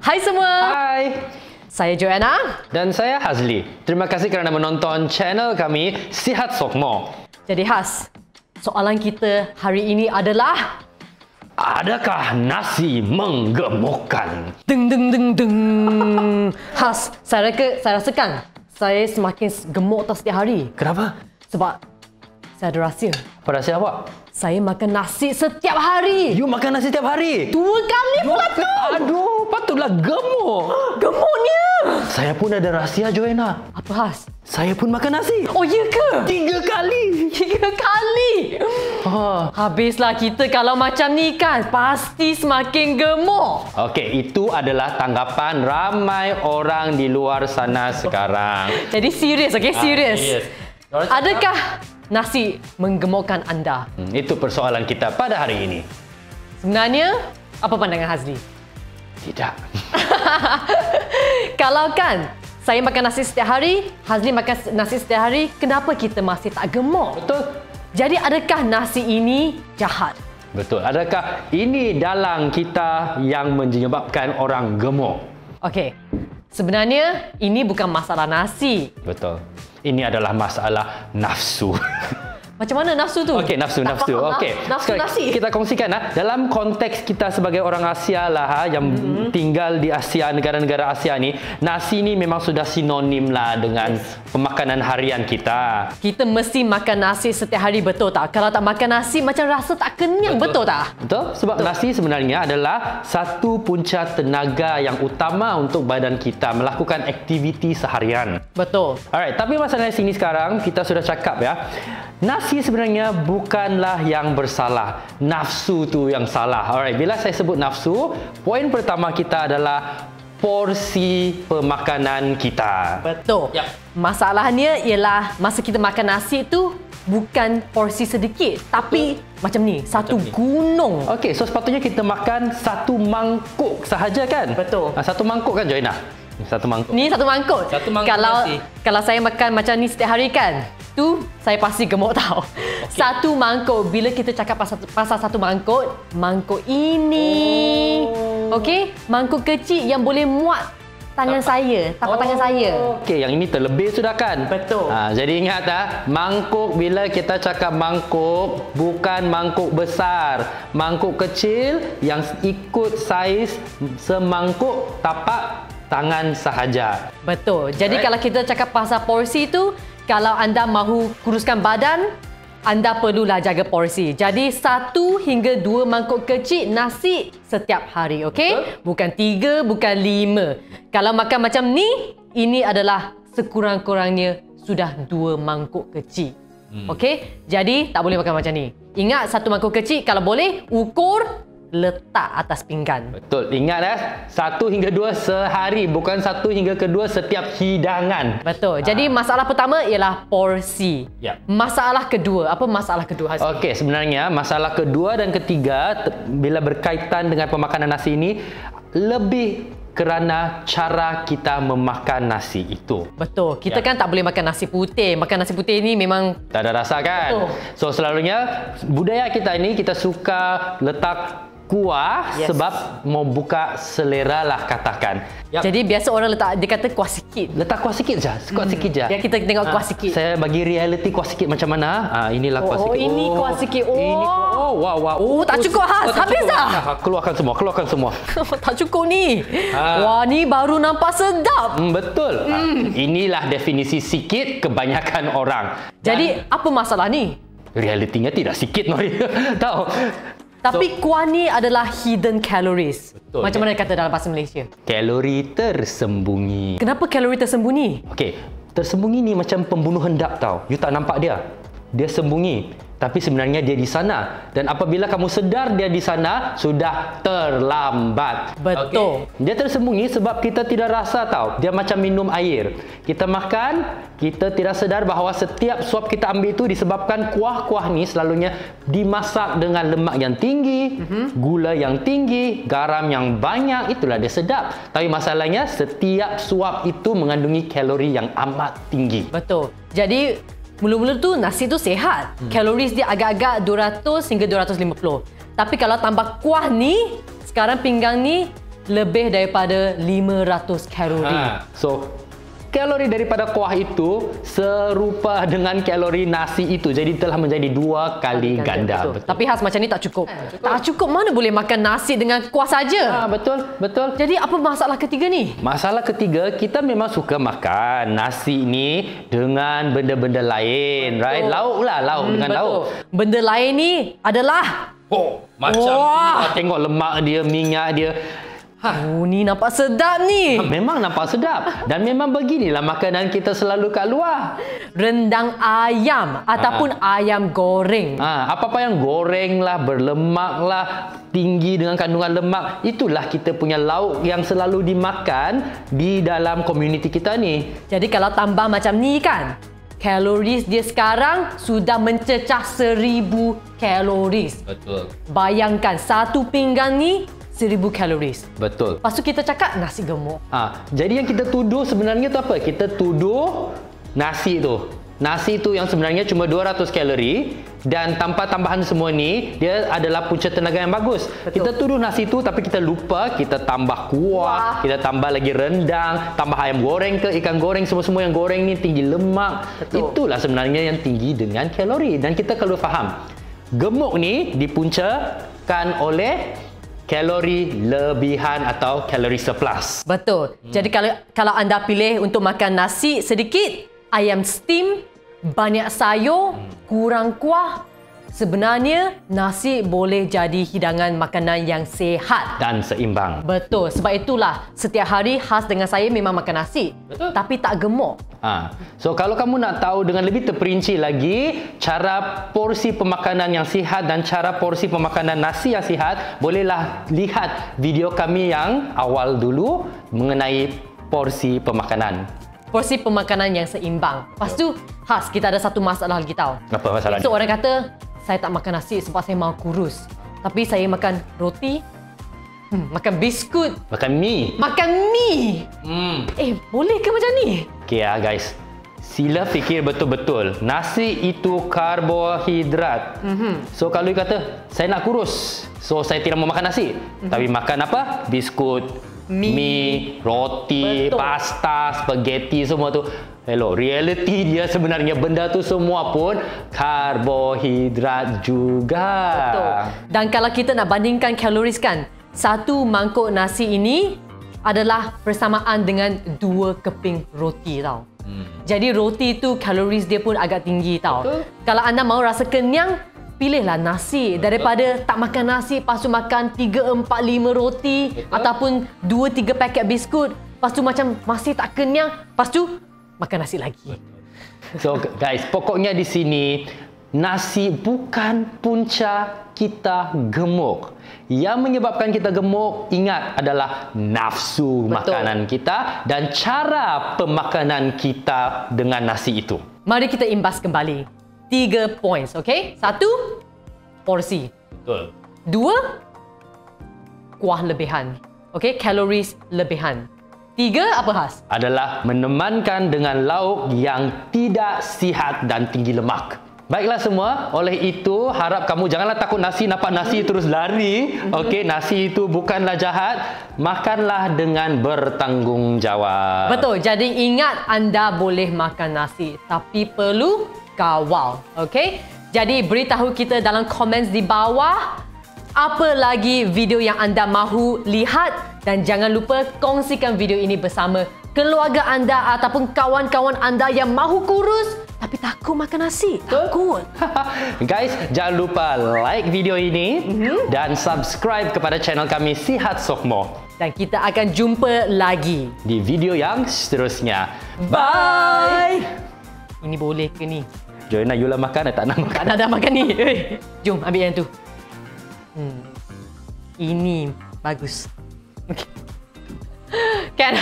Hai semua. Hai. Saya Joanna. Dan saya Hazli. Terima kasih kerana menonton channel kami Sihat Sokmo. Jadi Haz, soalan kita hari ini adalah, adakah nasi menggemukkan? deng deng deng deng. Haz, saya rasakan saya semakin gemuk setiap hari. Kenapa? Sebab saya ada rahsia. Apa rahsia awak? Saya makan nasi setiap hari. You makan nasi setiap hari? 2 kali pula tu. Aduh, patutlah gemuk. Gemuknya. Saya pun ada rahsia, Joanna. Apa Haz? Saya pun makan nasi. Oh ya ke? 3 kali. 3 kali. Habislah kita kalau macam ni kan, pasti semakin gemuk. Okey, itu adalah tanggapan ramai orang di luar sana sekarang. Jadi serius, okey? Serius. Yes. Adakah nasi menggemukkan anda? Itu persoalan kita pada hari ini. Sebenarnya, apa pandangan Hazli? Tidak. Kalau kan saya makan nasi setiap hari, Hazli makan nasi setiap hari, kenapa kita masih tak gemuk? Betul. Jadi adakah nasi ini jahat? Betul. Adakah ini dalang kita yang menyebabkan orang gemuk? Okey. Sebenarnya ini bukan masalah nasi. Betul. Ini adalah masalah nafsu. Macam mana nafsu tu? Okey, nafsu. Okey. Nafsu nasi. Kita kongsikan dalam konteks kita sebagai orang Asia lah yang tinggal di Asia, negara-negara Asia ni, nasi ni memang sudah sinonim lah dengan pemakanan harian kita. Kita mesti makan nasi setiap hari, betul tak? Kalau tak makan nasi macam rasa tak kenyang, betul tak? Betul? Sebab nasi sebenarnya adalah satu punca tenaga yang utama untuk badan kita melakukan aktiviti seharian. Betul. Alright, tapi masalah sini sekarang kita sudah cakap ya. Nasi sebenarnya bukanlah yang bersalah. Nafsu tu yang salah. Alright, bila saya sebut nafsu, poin pertama kita adalah porsi pemakanan kita. Betul. Yap. Masalahnya ialah masa kita makan nasi tu bukan porsi sedikit, tapi macam ni, satu gunung. Okey, so sepatutnya kita makan satu mangkuk sahaja kan? Betul. Satu mangkuk kan, Joanna? Satu mangkuk. Ni satu mangkuk. Satu mangkuk nasi. Kalau saya makan macam ni setiap hari kan, tu saya pasti gemuk tau. Okay. Satu mangkuk, bila kita cakap pasal satu mangkuk, mangkuk ini. Okey, mangkuk kecil yang boleh muat tangan saya, tapak tangan saya. Okey, yang ini terlebih sudah kan? Betul. Jadi ingat mangkuk, bila kita cakap mangkuk, bukan mangkuk besar. Mangkuk kecil yang ikut saiz semangkuk tapak tangan sahaja. Betul. Jadi kalau kita cakap pasal porsi tu, kalau anda mahu kuruskan badan, anda perlulah jaga porsi. Jadi 1 hingga 2 mangkuk kecil nasi setiap hari, okey? Bukan 3, bukan 5. Kalau makan macam ni, ini adalah sekurang-kurangnya sudah 2 mangkuk kecil. Okey? Jadi tak boleh makan macam ni. Ingat, 1 mangkuk kecil kalau boleh ukur, letak atas pinggan. Betul. Ingat 1 hingga 2 sehari, bukan 1 hingga ke 2 setiap hidangan. Betul. Jadi masalah pertama ialah porsi. Yap. Masalah kedua, apa masalah kedua Hazli? Okey, sebenarnya masalah kedua dan ketiga bila berkaitan dengan pemakanan nasi ini lebih kerana cara kita memakan nasi itu. Betul. Kita kan tak boleh makan nasi putih. Makan nasi putih ni memang tak ada rasa kan? Betul. So selalunya budaya kita ini kita suka letak kuah sebab mau buka selera lah katakan. Jadi biasa orang letak, dia kata kuah sikit. Letak kuah sikit je, kuah sikit je. Ya, kita tengok kuah sikit. Saya bagi reality kuah sikit macam mana. Inilah kuah sikit. Ini kuah sikit. Ini wow. Tak cukup Haz, habis dah. Keluarkan semua. Tak cukup ni. Wah, ni baru nampak sedap. Betul. Inilah definisi sikit kebanyakan orang. Jadi apa masalah ni? Realitinya tidak sikit, Nori. Tahu. Tapi kuah ni adalah hidden calories. Betul. Macam mana kata dalam bahasa Malaysia? Kalori tersembunyi. Kenapa kalori tersembunyi? Okey, tersembunyi ni macam pembunuh hendak tau. You tak nampak dia. Dia sembunyi. Tapi sebenarnya dia di sana. Dan apabila kamu sedar dia di sana, sudah terlambat. Betul. Okay. Dia tersembunyi sebab kita tidak rasa tau. Dia macam minum air. Kita makan, kita tidak sedar bahawa setiap suap kita ambil itu disebabkan kuah-kuah ni selalunya dimasak dengan lemak yang tinggi, gula yang tinggi, garam yang banyak. Itulah dia sedap. Tapi masalahnya setiap suap itu mengandungi kalori yang amat tinggi. Betul. Jadi mula-mula tu nasi tu sihat. Kaloris dia agak-agak 200 hingga 250. Tapi kalau tambah kuah ni, sekarang pinggang ni lebih daripada 500 kalori. So, kalori daripada kuah itu serupa dengan kalori nasi itu. Jadi telah menjadi 2 kali ganda. Betul. Tapi Has, macam ni tak cukup. Tak cukup, mana boleh makan nasi dengan kuah saja? Betul. Jadi apa masalah ketiga ni? Masalah ketiga, kita memang suka makan nasi ni dengan benda-benda lain, right? Lauk lah, dengan lauk. Benda lain ni adalah Macam ni, tengok lemak dia, minyak dia. ni nampak sedap ni. Memang nampak sedap. Dan memang beginilah makanan kita selalu kat luar. Rendang ayam ataupun ayam goreng. Apa-apa yang goreng lah, berlemak lah, tinggi dengan kandungan lemak, itulah kita punya lauk yang selalu dimakan di dalam komuniti kita ni. Jadi kalau tambah macam ni kan, kaloris dia sekarang sudah mencecah 1000 kaloris. Betul. Bayangkan satu pinggan ni 1000 kaloris. Betul. Lepas tu kita cakap nasi gemuk. Jadi yang kita tuduh sebenarnya tu apa? Kita tuduh nasi tu. Nasi tu yang sebenarnya cuma 200 kalori dan tanpa tambahan semua ni, dia adalah punca tenaga yang bagus. Betul. Kita tuduh nasi tu tapi kita lupa kita tambah kuah, kita tambah lagi rendang, tambah ayam goreng ke ikan goreng, semua-semua yang goreng ni tinggi lemak. Betul. Itulah sebenarnya yang tinggi dengan kalori. Dan kita perlu faham, gemuk ni dipuncakan oleh kalori lebihan atau kalori surplus. Betul. Jadi kalau anda pilih untuk makan nasi sedikit, ayam steam, banyak sayur, kurang kuah, sebenarnya nasi boleh jadi hidangan makanan yang sihat Dan seimbang. Betul. Sebab itulah setiap hari Has dengan saya memang makan nasi. Betul. Tapi tak gemuk. So kalau kamu nak tahu dengan lebih terperinci lagi cara porsi pemakanan yang sihat dan cara porsi pemakanan nasi yang sihat, bolehlah lihat video kami yang awal dulu mengenai porsi pemakanan. Porsi pemakanan yang seimbang. Lepas tu, Has, kita ada satu masalah lagi tau. Apa masalahnya? So orang kata, saya tak makan nasi sebab saya mahu kurus. Tapi saya makan roti, makan biskut, Makan mie. makan mie. Boleh ke macam ni? Okay guys, sila fikir betul-betul. Nasi itu karbohidrat. So kalau you kata, saya nak kurus, so saya tidak mau makan nasi. Tapi makan apa? Biskut, mie, roti, Betul. pasta, spaghetti, semua tu. Hello, reality dia sebenarnya benda tu semua pun karbohidrat juga. Betul. Dan kalau kita nak bandingkan kaloris kan, satu mangkuk nasi ini adalah bersamaan dengan 2 keping roti tau. Jadi roti tu kaloris dia pun agak tinggi tau. Betul. Kalau anda mahu rasa kenyang, pilihlah nasi daripada tak makan nasi, lepas tu makan 3, 4, 5 roti. Betul. Ataupun 2, 3 paket biskut. Lepas tu macam masih tak kenyang, lepas tu makan nasi lagi. So guys, pokoknya di sini nasi bukan punca kita gemuk. Yang menyebabkan kita gemuk, ingat, adalah nafsu makanan kita dan cara pemakanan kita dengan nasi itu. Mari kita imbas kembali. 3 points, okey? 1, porsi. Betul. 2, kuah lebihan. Okey, kaloris lebihan. 3, apa Has? Adalah menemankan dengan lauk yang tidak sihat dan tinggi lemak. Baiklah semua, oleh itu harap kamu janganlah takut nasi, nampak nasi terus lari. Okey, nasi itu bukanlah jahat. Makanlah dengan bertanggungjawab. Betul, jadi ingat anda boleh makan nasi tapi perlu kawal. Okey? Jadi beritahu kita dalam komen di bawah apa lagi video yang anda mahu lihat dan jangan lupa kongsikan video ini bersama keluarga anda ataupun kawan-kawan anda yang mahu kurus tapi takut makan nasi. Takut. Guys, jangan lupa like video ini dan subscribe kepada channel kami Sihat Sokmo. Dan kita akan jumpa lagi Di video yang seterusnya. Bye. Ini boleh ke ni? Joanna, you lah makan, tak nak makan. Tak nak dah makan ni. Jom ambil yang tu. Ini bagus. Okay. Kan?